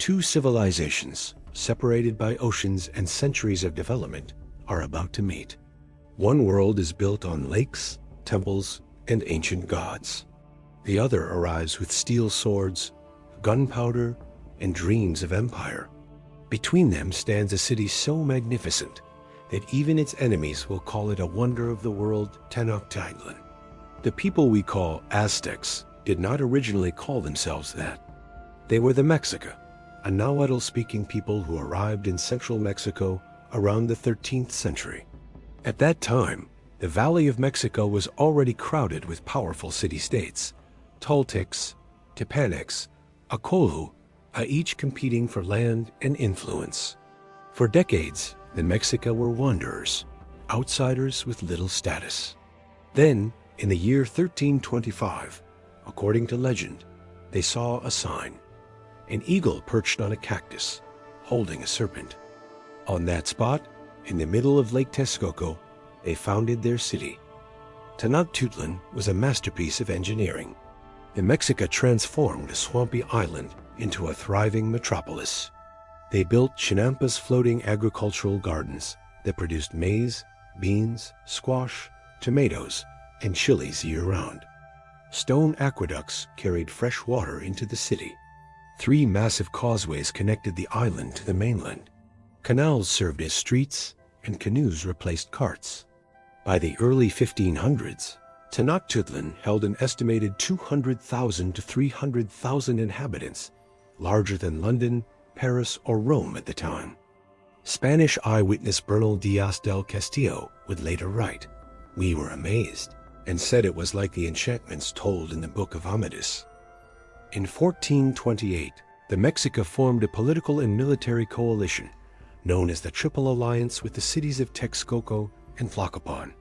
Two civilizations, separated by oceans and centuries of development, are about to meet. One world is built on lakes, temples, and ancient gods. The other arrives with steel swords, gunpowder, and dreams of empire. Between them stands a city so magnificent that even its enemies will call it a wonder of the world, Tenochtitlan. The people we call Aztecs did not originally call themselves that. They were the Mexica, a Nahuatl-speaking people who arrived in central Mexico around the 13th century. At that time, the Valley of Mexico was already crowded with powerful city-states, Toltecs, Tepanecs, Acolu, each competing for land and influence. For decades, the Mexica were wanderers, outsiders with little status. Then, in the year 1325, according to legend, they saw a sign. An eagle perched on a cactus, holding a serpent. On that spot, in the middle of Lake Texcoco, they founded their city. Tenochtitlan was a masterpiece of engineering. The Mexica transformed a swampy island into a thriving metropolis. They built Chinampas floating agricultural gardens that produced maize, beans, squash, tomatoes, and chilies year-round. Stone aqueducts carried fresh water into the city. 3 massive causeways connected the island to the mainland. Canals served as streets, and canoes replaced carts. By the early 1500s, Tenochtitlan held an estimated 200,000 to 300,000 inhabitants, larger than London, Paris, or Rome at the time. Spanish eyewitness Bernal Diaz del Castillo would later write, "We were amazed," and said it was like the enchantments told in the Book of Amadis. In 1428, the Mexica formed a political and military coalition known as the Triple Alliance with the cities of Texcoco and Tlacopan.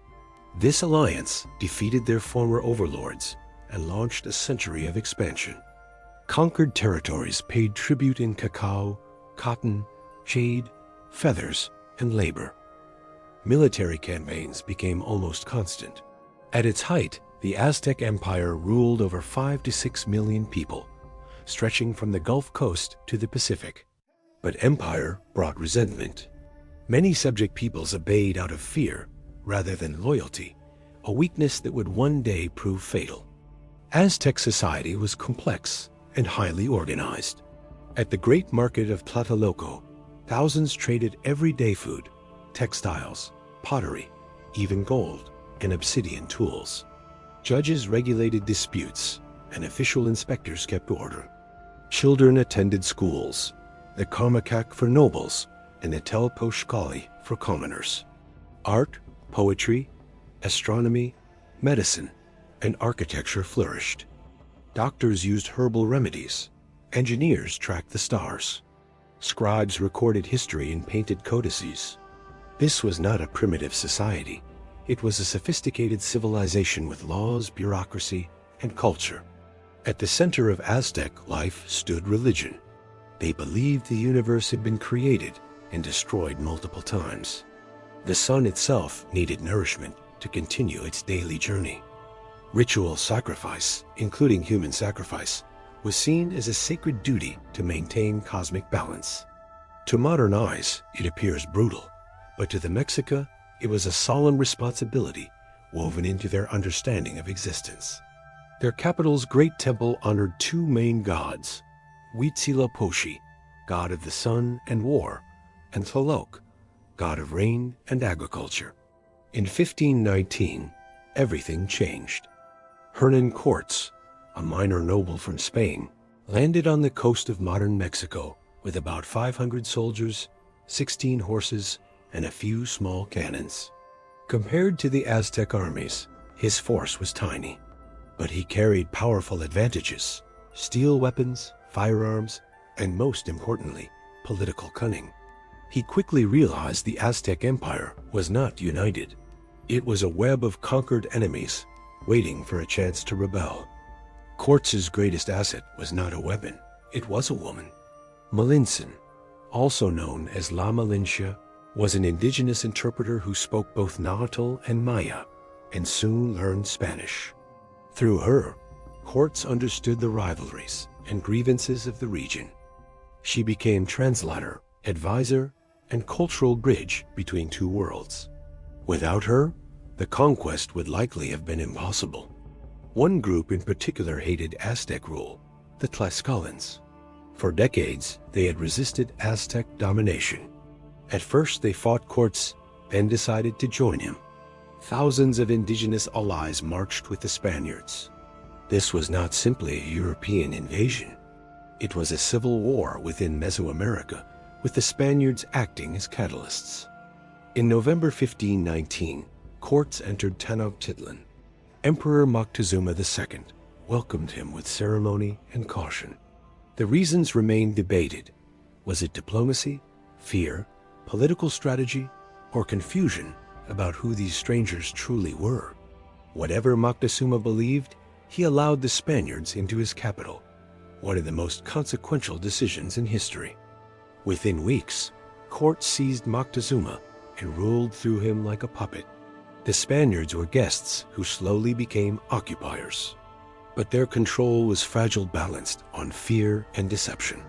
This alliance defeated their former overlords and launched a century of expansion. Conquered territories paid tribute in cacao, cotton, jade, feathers, and labor. Military campaigns became almost constant. At its height, the Aztec Empire ruled over 5 to 6 million people, stretching from the Gulf Coast to the Pacific. But empire brought resentment. Many subject peoples obeyed out of fear rather than loyalty, a weakness that would one day prove fatal. Aztec society was complex and highly organized. At the great market of Tlatelolco, thousands traded everyday food, textiles, pottery, even gold, and obsidian tools. Judges regulated disputes, and official inspectors kept order. Children attended schools, the Karmakak for nobles, and the Telposhkali for commoners. Art, poetry, astronomy, medicine, and architecture flourished. Doctors used herbal remedies. Engineers tracked the stars. Scribes recorded history in painted codices. This was not a primitive society. It was a sophisticated civilization with laws, bureaucracy, and culture. At the center of Aztec life stood religion. They believed the universe had been created and destroyed multiple times. The sun itself needed nourishment to continue its daily journey. Ritual sacrifice, including human sacrifice, was seen as a sacred duty to maintain cosmic balance. To modern eyes, it appears brutal, but to the Mexica, it was a solemn responsibility woven into their understanding of existence. Their capital's great temple honored 2 main gods, Huitzilopochtli, god of the sun and war, and Tlaloc, god of rain and agriculture. In 1519, everything changed. Hernan Cortes, a minor noble from Spain, landed on the coast of modern Mexico with about 500 soldiers, 16 horses, and a few small cannons. Compared to the Aztec armies, his force was tiny, but he carried powerful advantages: steel weapons, firearms, and most importantly, political cunning. He quickly realized the Aztec Empire was not united. It was a web of conquered enemies waiting for a chance to rebel. Cortes' greatest asset was not a weapon, it was a woman. Malintzin, also known as La Malinche, was an indigenous interpreter who spoke both Nahuatl and Maya, and soon learned Spanish. Through her, Cortes understood the rivalries and grievances of the region. She became translator, advisor, and cultural bridge between two worlds. Without her, the conquest would likely have been impossible. One group in particular hated Aztec rule, the Tlaxcalans. For decades, they had resisted Aztec domination. At first, they fought Cortes, then decided to join him. Thousands of indigenous allies marched with the Spaniards. This was not simply a European invasion. It was a civil war within Mesoamerica, with the Spaniards acting as catalysts. In November 1519, Cortes entered Tenochtitlan. Emperor Moctezuma II welcomed him with ceremony and caution. The reasons remained debated. Was it diplomacy, fear, political strategy, or confusion about who these strangers truly were? Whatever Moctezuma believed, he allowed the Spaniards into his capital, one of the most consequential decisions in history. Within weeks, Cortes seized Moctezuma and ruled through him like a puppet. The Spaniards were guests who slowly became occupiers. But their control was fragile, balanced on fear and deception.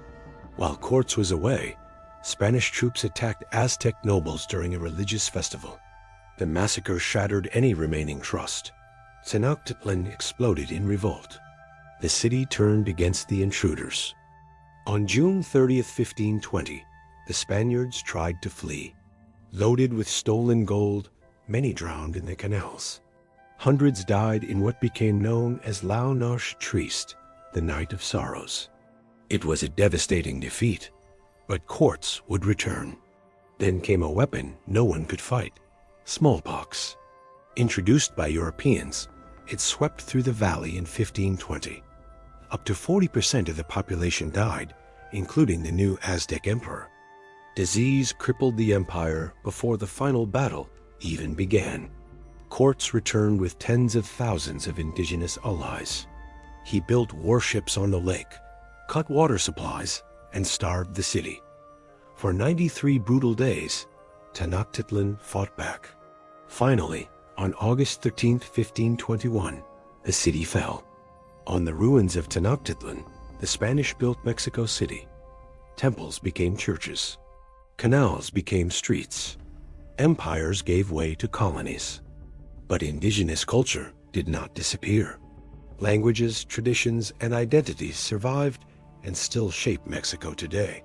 While Cortes was away, Spanish troops attacked Aztec nobles during a religious festival. The massacre shattered any remaining trust. Tenochtitlan exploded in revolt. The city turned against the intruders. On June 30th, 1520, the Spaniards tried to flee. Loaded with stolen gold, many drowned in the canals. Hundreds died in what became known as La Noche Triste, the Night of Sorrows. It was a devastating defeat, but Cortes would return. Then came a weapon no one could fight: smallpox. Introduced by Europeans, it swept through the valley in 1520. Up to 40% of the population died, including the new Aztec Emperor. Disease crippled the empire before the final battle even began. Cortes returned with tens of thousands of indigenous allies. He built warships on the lake, cut water supplies, and starved the city. For 93 brutal days, Tenochtitlan fought back. Finally, on August 13, 1521, the city fell. On the ruins of Tenochtitlan, the Spanish built Mexico City. Temples became churches. Canals became streets. Empires gave way to colonies. But indigenous culture did not disappear. Languages, traditions, and identities survived and still shape Mexico today.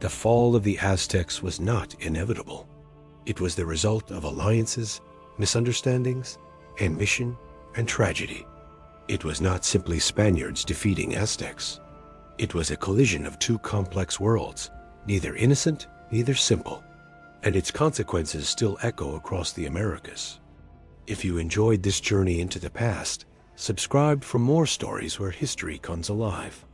The fall of the Aztecs was not inevitable. It was the result of alliances, misunderstandings, ambition, and tragedy. It was not simply Spaniards defeating Aztecs. It was a collision of two complex worlds, neither innocent, neither simple. And its consequences still echo across the Americas. If you enjoyed this journey into the past, subscribe for more stories where history comes alive.